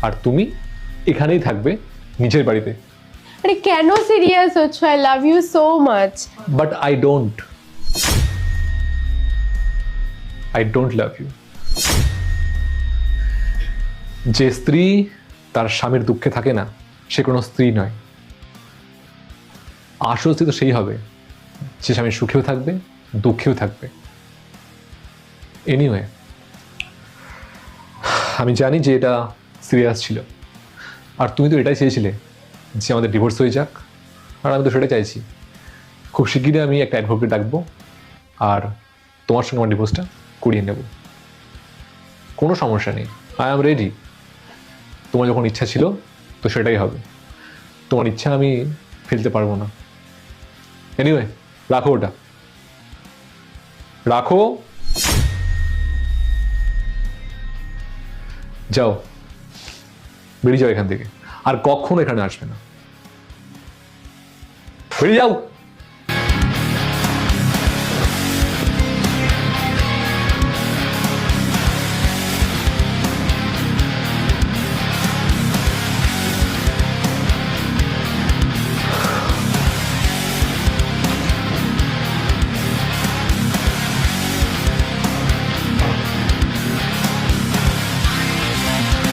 আর তুমি এখানেই থাকবে নিজের বাড়িতে। আরে কেন সিরিয়াস হচ্ছ? I love you so much. But I don't love you. যে স্ত্রী তার স্বামীর দুঃখে থাকে না সে কোনো স্ত্রী নয়। আসল স্ত্রী তো সেই হবে যে স্বামীর সুখেও থাকবে দুঃখেও থাকবে। এনিওয়ে, আমি জানি যে এটা সিরিয়াস ছিল, আর তুমি তো এটাই চেয়েছিলে যে আমাদের ডিভোর্স হয়ে যাক, আর আমি তো সেটাই চাইছি। খুব শিগগিরই আমি একটা অ্যাডভোকেট ডাকবো আর তোমার সঙ্গে আমার ডিভোর্সটা করিয়ে নেব। কোনো সমস্যা নেই, আই অ্যাম রেডি। তোমার যখন ইচ্ছা ছিল তো সেটাই হবে। তোমার ইচ্ছা আমি ফেলতে পারবো না। এনিওয়ে, রাখো ওটা, রাখো, যাও, বেরিয়ে যাও এখান থেকে, আর কখনো এখানে আসবে না। বেরিয়ে যাও।